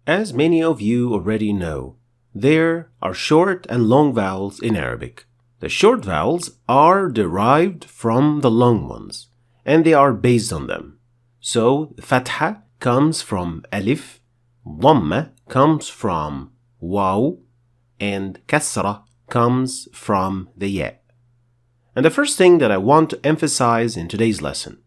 As many of you already know, there are short and long vowels in Arabic. The short vowels are derived from the long ones, and they are based on them. So, fatha comes from alif, dhamma comes from waw, and kasra comes from the ya. And the first thing that I want to emphasize in today's lesson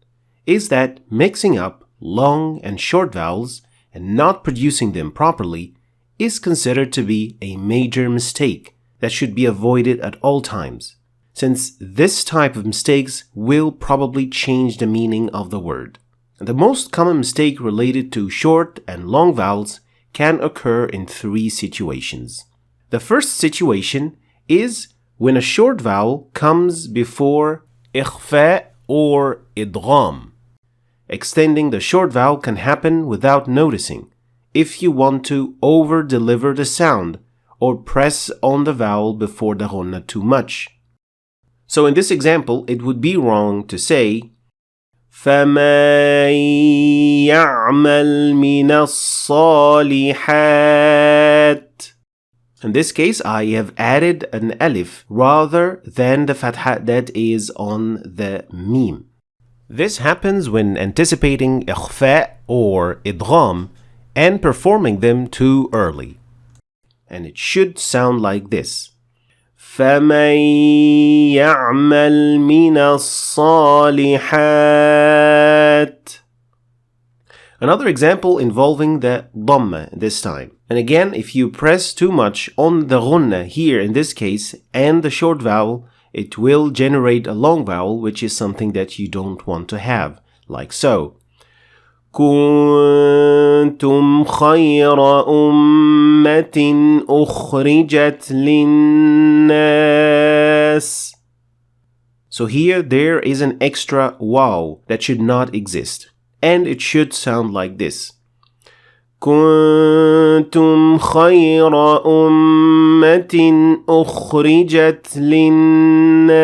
is that mixing up long and short vowels and not producing them properly is considered to be a major mistake that should be avoided at all times, since this type of mistakes will probably change the meaning of the word. And the most common mistake related to short and long vowels can occur in three situations. The first situation is when a short vowel comes before ikhfa or idgham. Extending the short vowel can happen without noticing if you want to over-deliver the sound or press on the vowel before the ghunna too much. So in this example, it would be wrong to say فَمَن يَعْمَلْ مِنَ الصَّالِحَاتِ. In this case, I have added an alif rather than the fatha that is on the mim. This happens when anticipating ikhfa or idgham and performing them too early. And it should sound like this. فَمَن يَعْمَلْ مِنَ الصَّالِحَاتِ. Another example involving the dhamma this time. And again, if you press too much on the ghunna here in this case and the short vowel, it will generate a long vowel, which is something that you don't want to have, like so. كنتم خير أمة أخرجت للناس. So here there is an extra wow that should not exist, and it should sound like this. كنتم خير أمة أخرجت للناس.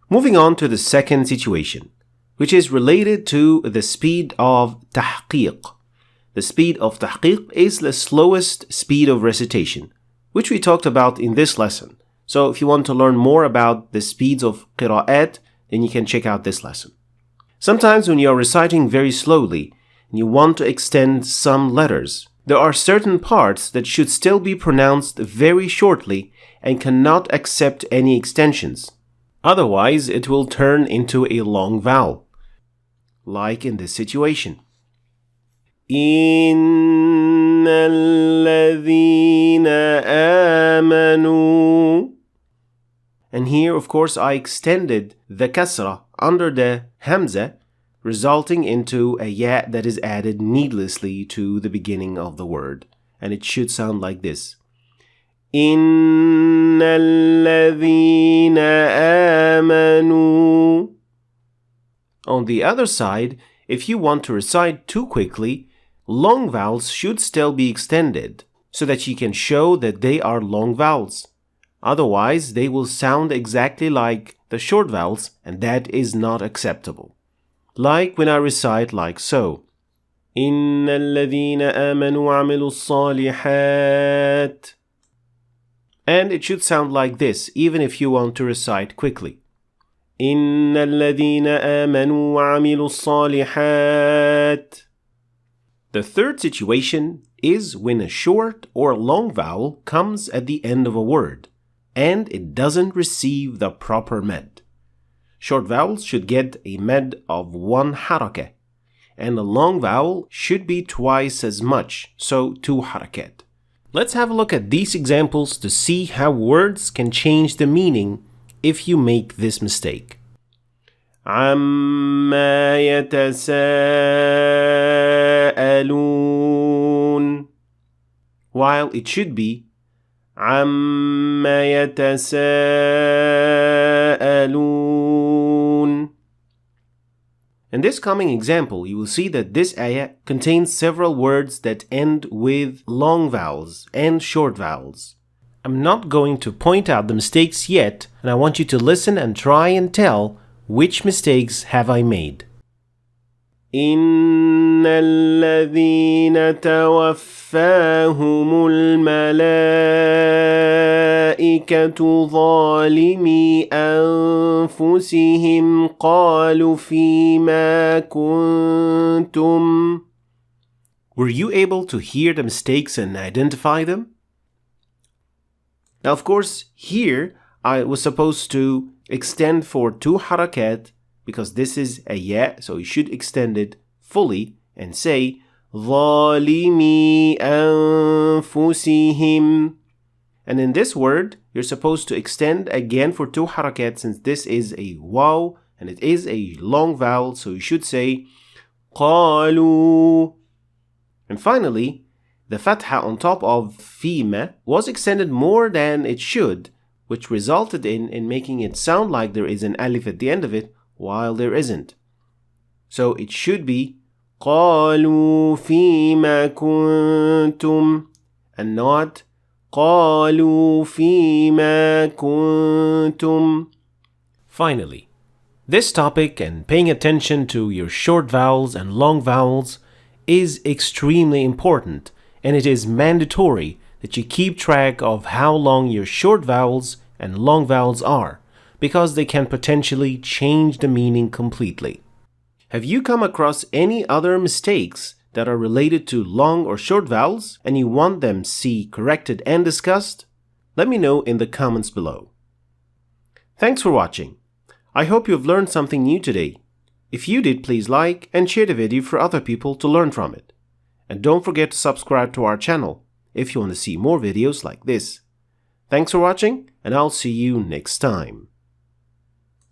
Moving on to the second situation, which is related to the speed of tahqiq. The speed of tahqiq is the slowest speed of recitation, which we talked about in this lesson. So if you want to learn more about the speeds of qira'at, then you can check out this lesson. Sometimes when you are reciting very slowly and you want to extend some letters, there are certain parts that should still be pronounced very shortly and cannot accept any extensions. Otherwise, it will turn into a long vowel, like in this situation. إِنَّ الَّذِينَ آمَنُوا. And here, of course, I extended the kasra under the hamza, resulting into a ya that is added needlessly to the beginning of the word. And it should sound like this. إِنَّ الَّذِينَ آمَنُوا. On the other side, if you want to recite too quickly, long vowels should still be extended so that you can show that they are long vowels. Otherwise, they will sound exactly like the short vowels, and that is not acceptable. Like when I recite like so. إِنَّ الَّذِينَ آمَنُوا وَعَمِلُوا الصَّالِحَاتِ. And it should sound like this, even if you want to recite quickly. إِنَّ الَّذِينَ آمَنُوا وَعَمِلُوا الصَّالِحَاتِ. The third situation is when a short or long vowel comes at the end of a word, and it doesn't receive the proper med. Short vowels should get a med of 1 harakah, and a long vowel should be twice as much, so 2 harakat. Let's have a look at these examples to see how words can change the meaning if you make this mistake. عَمَّا يَتَسَاءَلُونَ, while it should be عَمَّا يَتَسَاءَلُونَ. In this coming example, you will see that this ayah contains several words that end with long vowels and short vowels. I'm not going to point out the mistakes yet, and I want you to listen and try and tell which mistakes have I made. إن الذين توفاهم الملائكة ظالمي أنفسهم قالوا فيما كنتم. Were you able to hear the mistakes and identify them? Now, of course, here I was supposed to extend for 2 harakat because this is a ya, so you should extend it fully and say ظالمي أنفسهم. And in this word, you're supposed to extend again for 2 harakat since this is a waw and it is a long vowel, so you should say قالوا. And finally, the fatha on top of fima was extended more than it should, which resulted in making it sound like there is an alif at the end of it, while there isn't. So it should be قالوا فيما كنتم and not قالوا فيما كنتم. Finally, this topic and paying attention to your short vowels and long vowels is extremely important, and it is mandatory that you keep track of how long your short vowels and long vowels are, because they can potentially change the meaning completely. Have you come across any other mistakes that are related to long or short vowels and you want them see corrected and discussed? Let me know in the comments below. Thanks for watching. I hope you've learned something new today. If you did, please like and share the video for other people to learn from it. And don't forget to subscribe to our channel if you want to see more videos like this. Thanks for watching, and I'll see you next time.